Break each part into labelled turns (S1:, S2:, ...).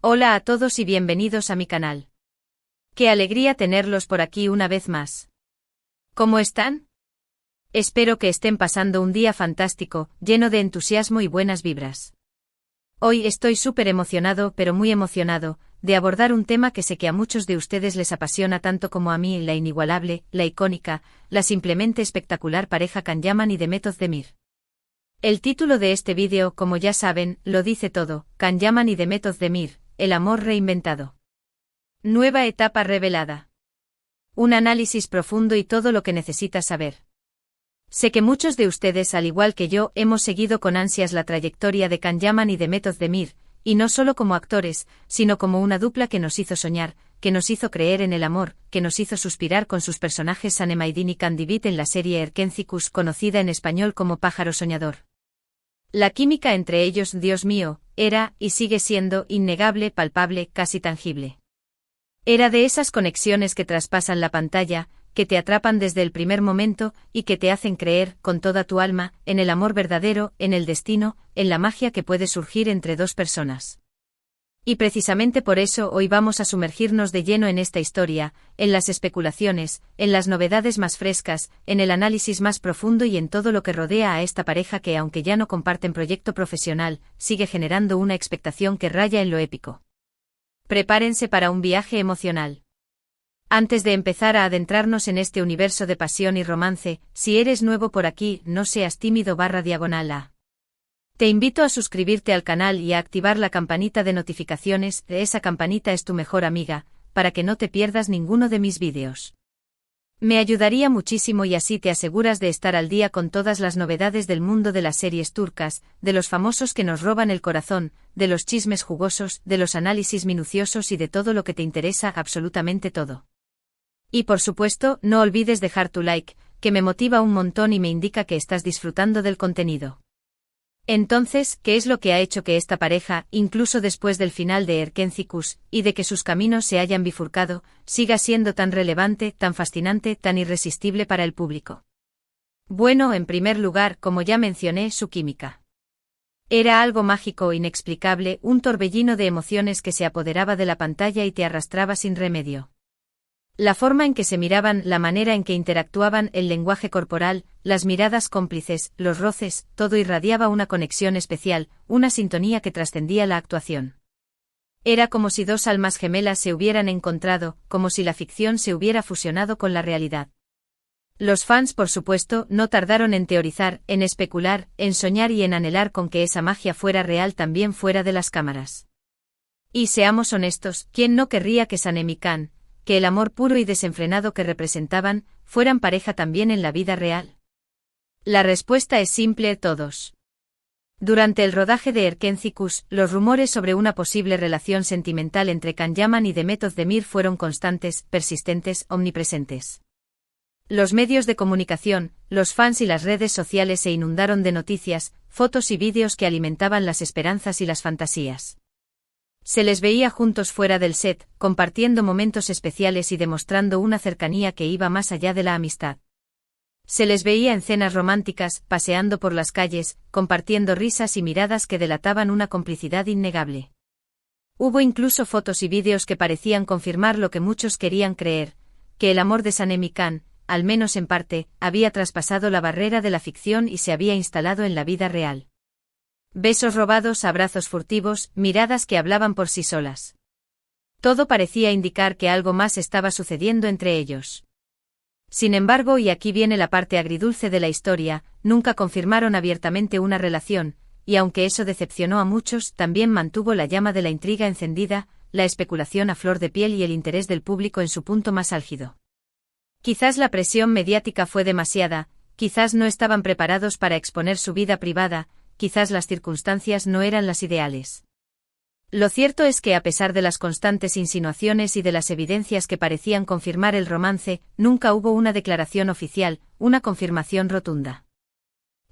S1: Hola a todos y bienvenidos a mi canal. Qué alegría tenerlos por aquí una vez más. ¿Cómo están? Espero que estén pasando un día fantástico, lleno de entusiasmo y buenas vibras. Hoy estoy súper emocionado, pero muy emocionado, de abordar un tema que sé que a muchos de ustedes les apasiona tanto como a mí: la inigualable, la icónica, la simplemente espectacular pareja Can Yaman y Demet Özdemir. El título de este vídeo, como ya saben, lo dice todo: Can Yaman y Demet Özdemir, el amor reinventado. Nueva etapa revelada. Un análisis profundo y todo lo que necesitas saber. Sé que muchos de ustedes, al igual que yo, hemos seguido con ansias la trayectoria de Can Yaman y Demet Özdemir, y no solo como actores, sino como una dupla que nos hizo soñar, que nos hizo creer en el amor, que nos hizo suspirar con sus personajes Sanem Aydin y Candivit en la serie Erkencikus, conocida en español como Pájaro Soñador. La química entre ellos, Dios mío, era, y sigue siendo, innegable, palpable, casi tangible. Era de esas conexiones que traspasan la pantalla, que te atrapan desde el primer momento, y que te hacen creer, con toda tu alma, en el amor verdadero, en el destino, en la magia que puede surgir entre dos personas. Y precisamente por eso hoy vamos a sumergirnos de lleno en esta historia, en las especulaciones, en las novedades más frescas, en el análisis más profundo y en todo lo que rodea a esta pareja que, aunque ya no comparten proyecto profesional, sigue generando una expectación que raya en lo épico. Prepárense para un viaje emocional. Antes de empezar a adentrarnos en este universo de pasión y romance, si eres nuevo por aquí, no seas tímido /A. Te invito a suscribirte al canal y a activar la campanita de notificaciones. Esa campanita es tu mejor amiga, para que no te pierdas ninguno de mis vídeos. Me ayudaría muchísimo y así te aseguras de estar al día con todas las novedades del mundo de las series turcas, de los famosos que nos roban el corazón, de los chismes jugosos, de los análisis minuciosos y de todo lo que te interesa, absolutamente todo. Y por supuesto, no olvides dejar tu like, que me motiva un montón y me indica que estás disfrutando del contenido. Entonces, ¿qué es lo que ha hecho que esta pareja, incluso después del final de Erkencikus, y de que sus caminos se hayan bifurcado, siga siendo tan relevante, tan fascinante, tan irresistible para el público? Bueno, en primer lugar, como ya mencioné, su química. Era algo mágico, inexplicable, un torbellino de emociones que se apoderaba de la pantalla y te arrastraba sin remedio. La forma en que se miraban, la manera en que interactuaban, el lenguaje corporal, las miradas cómplices, los roces, todo irradiaba una conexión especial, una sintonía que trascendía la actuación. Era como si dos almas gemelas se hubieran encontrado, como si la ficción se hubiera fusionado con la realidad. Los fans, por supuesto, no tardaron en teorizar, en especular, en soñar y en anhelar con que esa magia fuera real también fuera de las cámaras. Y seamos honestos, ¿quién no querría que Sanem y Can, que el amor puro y desenfrenado que representaban, fueran pareja también en la vida real? La respuesta es simple: todos. Durante el rodaje de Erkencikus, los rumores sobre una posible relación sentimental entre Can Yaman y Demet Özdemir fueron constantes, persistentes, omnipresentes. Los medios de comunicación, los fans y las redes sociales se inundaron de noticias, fotos y vídeos que alimentaban las esperanzas y las fantasías. Se les veía juntos fuera del set, compartiendo momentos especiales y demostrando una cercanía que iba más allá de la amistad. Se les veía en cenas románticas, paseando por las calles, compartiendo risas y miradas que delataban una complicidad innegable. Hubo incluso fotos y vídeos que parecían confirmar lo que muchos querían creer, que el amor de Sanem y Can, al menos en parte, había traspasado la barrera de la ficción y se había instalado en la vida real. Besos robados, abrazos furtivos, miradas que hablaban por sí solas. Todo parecía indicar que algo más estaba sucediendo entre ellos. Sin embargo, y aquí viene la parte agridulce de la historia, nunca confirmaron abiertamente una relación, y aunque eso decepcionó a muchos, también mantuvo la llama de la intriga encendida, la especulación a flor de piel y el interés del público en su punto más álgido. Quizás la presión mediática fue demasiada, quizás no estaban preparados para exponer su vida privada, quizás las circunstancias no eran las ideales. Lo cierto es que a pesar de las constantes insinuaciones y de las evidencias que parecían confirmar el romance, nunca hubo una declaración oficial, una confirmación rotunda.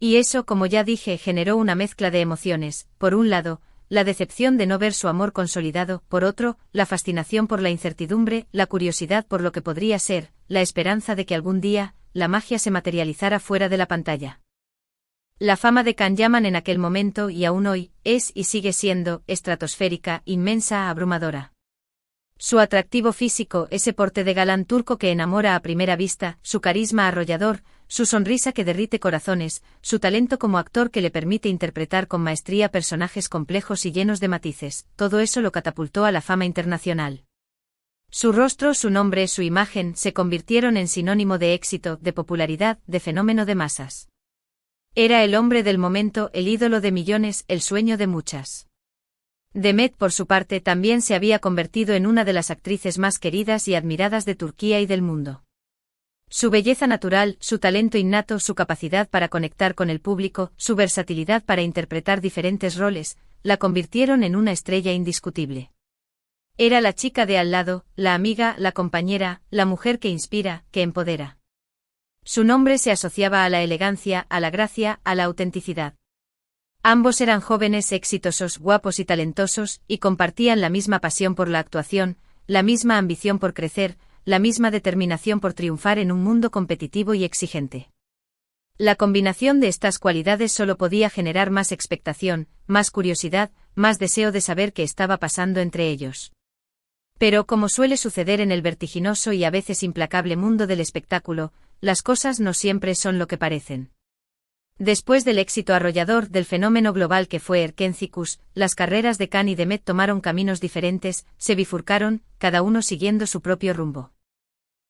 S1: Y eso, como ya dije, generó una mezcla de emociones: por un lado, la decepción de no ver su amor consolidado; por otro, la fascinación por la incertidumbre, la curiosidad por lo que podría ser, la esperanza de que algún día, la magia se materializara fuera de la pantalla. La fama de Can Yaman en aquel momento y aún hoy, es y sigue siendo, estratosférica, inmensa, abrumadora. Su atractivo físico, ese porte de galán turco que enamora a primera vista, su carisma arrollador, su sonrisa que derrite corazones, su talento como actor que le permite interpretar con maestría personajes complejos y llenos de matices, todo eso lo catapultó a la fama internacional. Su rostro, su nombre, su imagen, se convirtieron en sinónimo de éxito, de popularidad, de fenómeno de masas. Era el hombre del momento, el ídolo de millones, el sueño de muchas. Demet, por su parte, también se había convertido en una de las actrices más queridas y admiradas de Turquía y del mundo. Su belleza natural, su talento innato, su capacidad para conectar con el público, su versatilidad para interpretar diferentes roles, la convirtieron en una estrella indiscutible. Era la chica de al lado, la amiga, la compañera, la mujer que inspira, que empodera. Su nombre se asociaba a la elegancia, a la gracia, a la autenticidad. Ambos eran jóvenes exitosos, guapos y talentosos, y compartían la misma pasión por la actuación, la misma ambición por crecer, la misma determinación por triunfar en un mundo competitivo y exigente. La combinación de estas cualidades solo podía generar más expectación, más curiosidad, más deseo de saber qué estaba pasando entre ellos. Pero, como suele suceder en el vertiginoso y a veces implacable mundo del espectáculo, las cosas no siempre son lo que parecen. Después del éxito arrollador del fenómeno global que fue Erkencikus, las carreras de Can y Demet tomaron caminos diferentes, se bifurcaron, cada uno siguiendo su propio rumbo.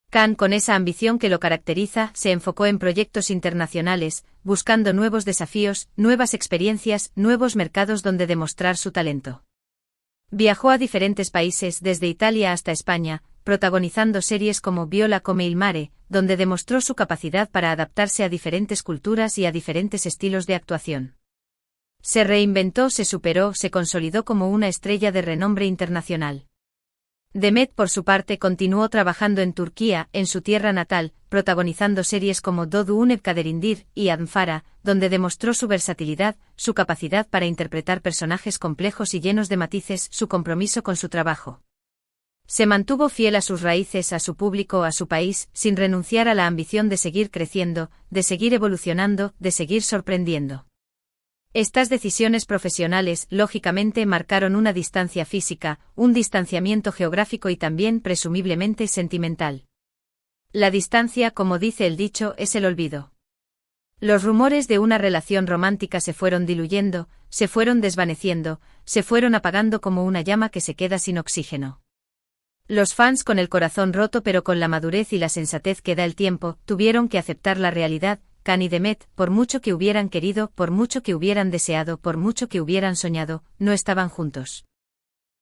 S1: Can, con esa ambición que lo caracteriza, se enfocó en proyectos internacionales, buscando nuevos desafíos, nuevas experiencias, nuevos mercados donde demostrar su talento. Viajó a diferentes países desde Italia hasta España, protagonizando series como Viola come il mare, donde demostró su capacidad para adaptarse a diferentes culturas y a diferentes estilos de actuación. Se reinventó, se superó, se consolidó como una estrella de renombre internacional. Demet, por su parte, continuó trabajando en Turquía, en su tierra natal, protagonizando series como Doğduğun Kaderindir y Anfara, donde demostró su versatilidad, su capacidad para interpretar personajes complejos y llenos de matices, su compromiso con su trabajo. Se mantuvo fiel a sus raíces, a su público, a su país, sin renunciar a la ambición de seguir creciendo, de seguir evolucionando, de seguir sorprendiendo. Estas decisiones profesionales, lógicamente, marcaron una distancia física, un distanciamiento geográfico y también, presumiblemente, sentimental. La distancia, como dice el dicho, es el olvido. Los rumores de una relación romántica se fueron diluyendo, se fueron desvaneciendo, se fueron apagando como una llama que se queda sin oxígeno. Los fans, con el corazón roto pero con la madurez y la sensatez que da el tiempo, tuvieron que aceptar la realidad. Can y Demet, por mucho que hubieran querido, por mucho que hubieran deseado, por mucho que hubieran soñado, no estaban juntos.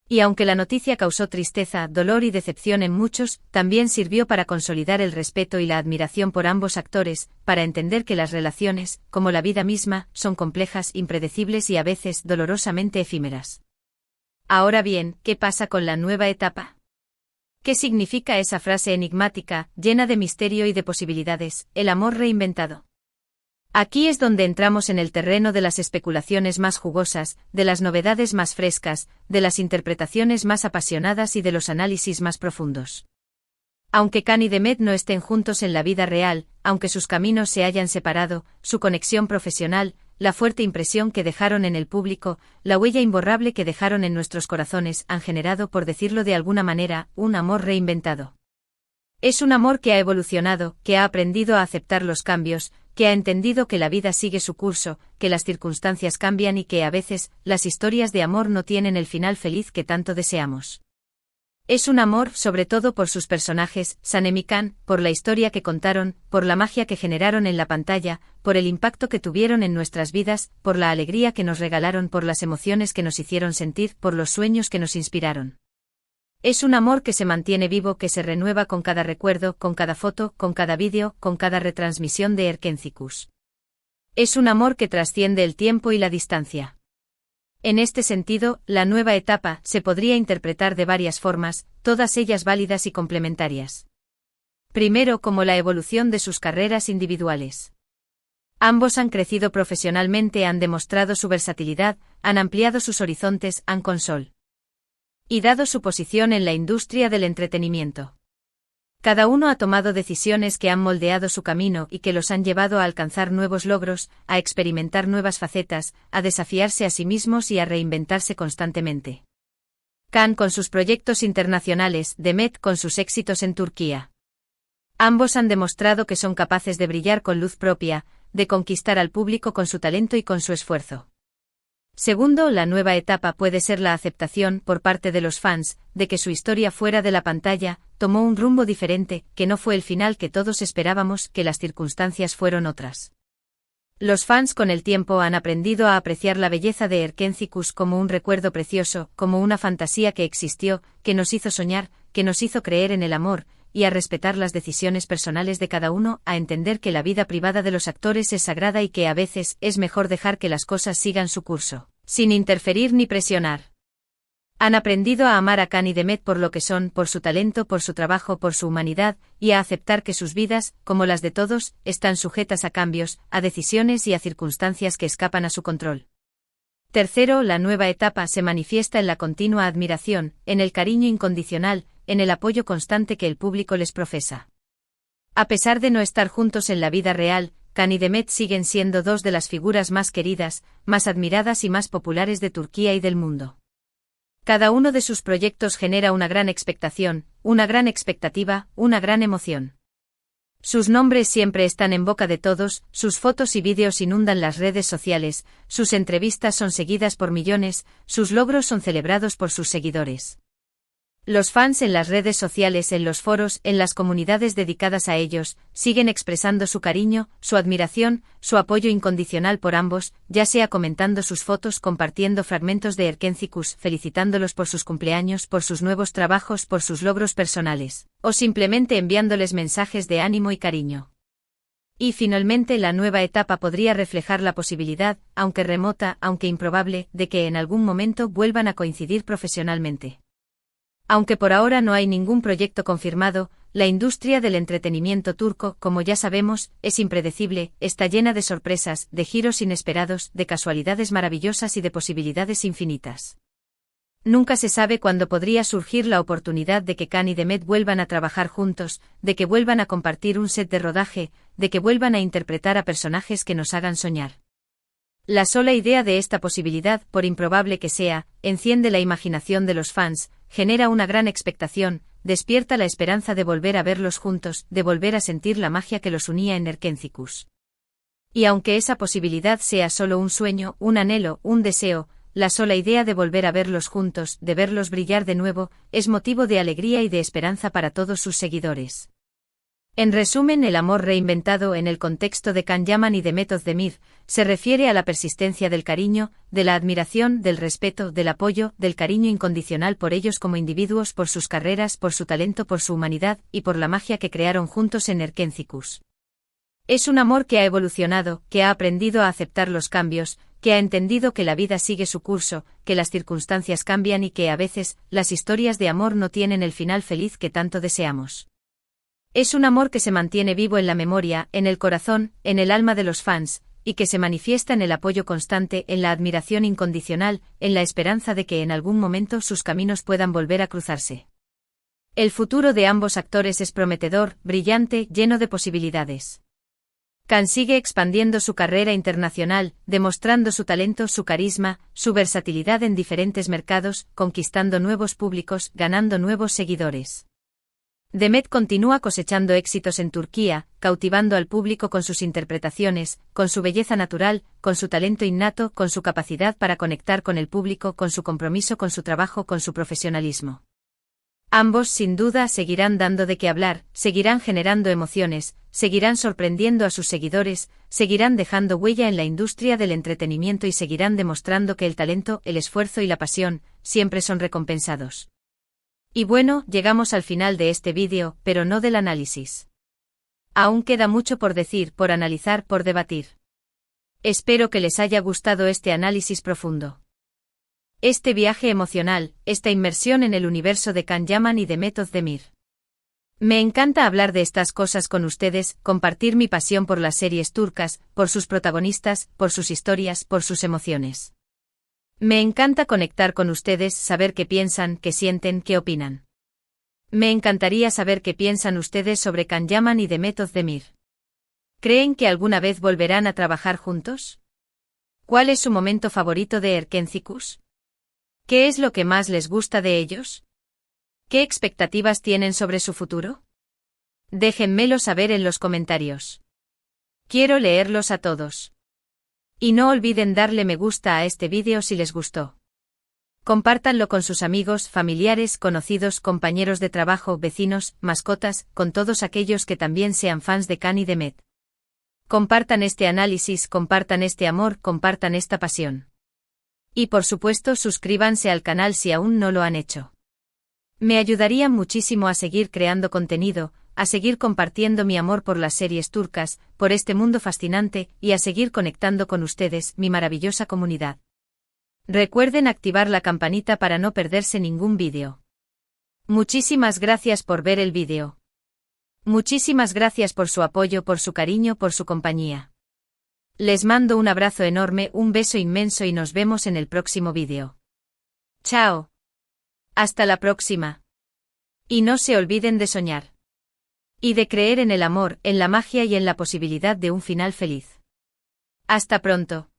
S1: Y aunque la noticia causó tristeza, dolor y decepción en muchos, también sirvió para consolidar el respeto y la admiración por ambos actores, para entender que las relaciones, como la vida misma, son complejas, impredecibles y a veces dolorosamente efímeras. Ahora bien, ¿qué pasa con la nueva etapa? ¿Qué significa esa frase enigmática, llena de misterio y de posibilidades, el amor reinventado? Aquí es donde entramos en el terreno de las especulaciones más jugosas, de las novedades más frescas, de las interpretaciones más apasionadas y de los análisis más profundos. Aunque Can y Demet no estén juntos en la vida real, aunque sus caminos se hayan separado, su conexión profesional, la fuerte impresión que dejaron en el público, la huella imborrable que dejaron en nuestros corazones han generado, por decirlo de alguna manera, un amor reinventado. Es un amor que ha evolucionado, que ha aprendido a aceptar los cambios, que ha entendido que la vida sigue su curso, que las circunstancias cambian y que a veces, las historias de amor no tienen el final feliz que tanto deseamos. Es un amor, sobre todo por sus personajes, Sanem y Can, por la historia que contaron, por la magia que generaron en la pantalla, por el impacto que tuvieron en nuestras vidas, por la alegría que nos regalaron, por las emociones que nos hicieron sentir, por los sueños que nos inspiraron. Es un amor que se mantiene vivo, que se renueva con cada recuerdo, con cada foto, con cada vídeo, con cada retransmisión de Erkencikus. Es un amor que trasciende el tiempo y la distancia. En este sentido, la nueva etapa se podría interpretar de varias formas, todas ellas válidas y complementarias. Primero, como la evolución de sus carreras individuales. Ambos han crecido profesionalmente, han demostrado su versatilidad, han ampliado sus horizontes, han consolidado y dado su posición en la industria del entretenimiento. Cada uno ha tomado decisiones que han moldeado su camino y que los han llevado a alcanzar nuevos logros, a experimentar nuevas facetas, a desafiarse a sí mismos y a reinventarse constantemente. Can con sus proyectos internacionales, Demet con sus éxitos en Turquía. Ambos han demostrado que son capaces de brillar con luz propia, de conquistar al público con su talento y con su esfuerzo. Segundo, la nueva etapa puede ser la aceptación, por parte de los fans, de que su historia fuera de la pantalla tomó un rumbo diferente, que no fue el final que todos esperábamos, que las circunstancias fueron otras. Los fans con el tiempo han aprendido a apreciar la belleza de Erkénthicus como un recuerdo precioso, como una fantasía que existió, que nos hizo soñar, que nos hizo creer en el amor, y a respetar las decisiones personales de cada uno, a entender que la vida privada de los actores es sagrada y que a veces es mejor dejar que las cosas sigan su curso, sin interferir ni presionar. Han aprendido a amar a Can y Demet por lo que son, por su talento, por su trabajo, por su humanidad, y a aceptar que sus vidas, como las de todos, están sujetas a cambios, a decisiones y a circunstancias que escapan a su control. Tercero, la nueva etapa se manifiesta en la continua admiración, en el cariño incondicional, en el apoyo constante que el público les profesa. A pesar de no estar juntos en la vida real, Can y Demet siguen siendo dos de las figuras más queridas, más admiradas y más populares de Turquía y del mundo. Cada uno de sus proyectos genera una gran expectación, una gran expectativa, una gran emoción. Sus nombres siempre están en boca de todos, sus fotos y vídeos inundan las redes sociales, sus entrevistas son seguidas por millones, sus logros son celebrados por sus seguidores. Los fans en las redes sociales, en los foros, en las comunidades dedicadas a ellos, siguen expresando su cariño, su admiración, su apoyo incondicional por ambos, ya sea comentando sus fotos, compartiendo fragmentos de Erkénthicus, felicitándolos por sus cumpleaños, por sus nuevos trabajos, por sus logros personales, o simplemente enviándoles mensajes de ánimo y cariño. Y finalmente la nueva etapa podría reflejar la posibilidad, aunque remota, aunque improbable, de que en algún momento vuelvan a coincidir profesionalmente. Aunque por ahora no hay ningún proyecto confirmado, la industria del entretenimiento turco, como ya sabemos, es impredecible, está llena de sorpresas, de giros inesperados, de casualidades maravillosas y de posibilidades infinitas. Nunca se sabe cuándo podría surgir la oportunidad de que Can y Demet vuelvan a trabajar juntos, de que vuelvan a compartir un set de rodaje, de que vuelvan a interpretar a personajes que nos hagan soñar. La sola idea de esta posibilidad, por improbable que sea, enciende la imaginación de los fans, genera una gran expectación, despierta la esperanza de volver a verlos juntos, de volver a sentir la magia que los unía en Erkénthicus. Y aunque esa posibilidad sea solo un sueño, un anhelo, un deseo, la sola idea de volver a verlos juntos, de verlos brillar de nuevo, es motivo de alegría y de esperanza para todos sus seguidores. En resumen, el amor reinventado en el contexto de Can Yaman y Demet Özdemir se refiere a la persistencia del cariño, de la admiración, del respeto, del apoyo, del cariño incondicional por ellos como individuos, por sus carreras, por su talento, por su humanidad y por la magia que crearon juntos en Erkénthicus. Es un amor que ha evolucionado, que ha aprendido a aceptar los cambios, que ha entendido que la vida sigue su curso, que las circunstancias cambian y que a veces las historias de amor no tienen el final feliz que tanto deseamos. Es un amor que se mantiene vivo en la memoria, en el corazón, en el alma de los fans, y que se manifiesta en el apoyo constante, en la admiración incondicional, en la esperanza de que en algún momento sus caminos puedan volver a cruzarse. El futuro de ambos actores es prometedor, brillante, lleno de posibilidades. Can sigue expandiendo su carrera internacional, demostrando su talento, su carisma, su versatilidad en diferentes mercados, conquistando nuevos públicos, ganando nuevos seguidores. Demet continúa cosechando éxitos en Turquía, cautivando al público con sus interpretaciones, con su belleza natural, con su talento innato, con su capacidad para conectar con el público, con su compromiso con su trabajo, con su profesionalismo. Ambos sin duda seguirán dando de qué hablar, seguirán generando emociones, seguirán sorprendiendo a sus seguidores, seguirán dejando huella en la industria del entretenimiento y seguirán demostrando que el talento, el esfuerzo y la pasión siempre son recompensados. Y bueno, llegamos al final de este vídeo, pero no del análisis. Aún queda mucho por decir, por analizar, por debatir. Espero que les haya gustado este análisis profundo. Este viaje emocional, esta inmersión en el universo de Can Yaman y Demet Özdemir. Me encanta hablar de estas cosas con ustedes, compartir mi pasión por las series turcas, por sus protagonistas, por sus historias, por sus emociones. Me encanta conectar con ustedes, saber qué piensan, qué sienten, qué opinan. Me encantaría saber qué piensan ustedes sobre Can Yaman y Demet Özdemir. ¿Creen que alguna vez volverán a trabajar juntos? ¿Cuál es su momento favorito de Erkencikus? ¿Qué es lo que más les gusta de ellos? ¿Qué expectativas tienen sobre su futuro? Déjenmelo saber en los comentarios. Quiero leerlos a todos. Y no olviden darle me gusta a este vídeo si les gustó. Compártanlo con sus amigos, familiares, conocidos, compañeros de trabajo, vecinos, mascotas, con todos aquellos que también sean fans de Can y Demet. Compartan este análisis, compartan este amor, compartan esta pasión. Y por supuesto suscríbanse al canal si aún no lo han hecho. Me ayudarían muchísimo a seguir creando contenido, a seguir compartiendo mi amor por las series turcas, por este mundo fascinante, y a seguir conectando con ustedes, mi maravillosa comunidad. Recuerden activar la campanita para no perderse ningún vídeo. Muchísimas gracias por ver el vídeo. Muchísimas gracias por su apoyo, por su cariño, por su compañía. Les mando un abrazo enorme, un beso inmenso y nos vemos en el próximo vídeo. Chao. Hasta la próxima. Y no se olviden de soñar. Y de creer en el amor, en la magia y en la posibilidad de un final feliz. Hasta pronto.